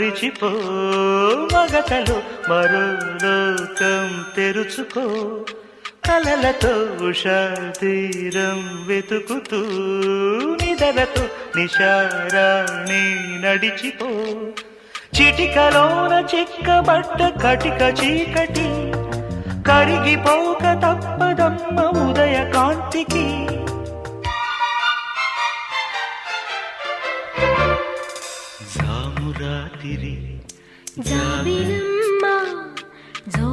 మరిచిపో మగతలు మరో లోకం తెరుచుకో కలలతో ఉషా తీరం వెతుకుతూ నిదలతో నిశారాణి నడిచిపో చిటికలోన చిక్కబట్ట కటిక చీకటి కరిగిపోక తప్పదమ్మ ఉదయ కాంతికి జామురాతిరి జాబిలమ్మ జో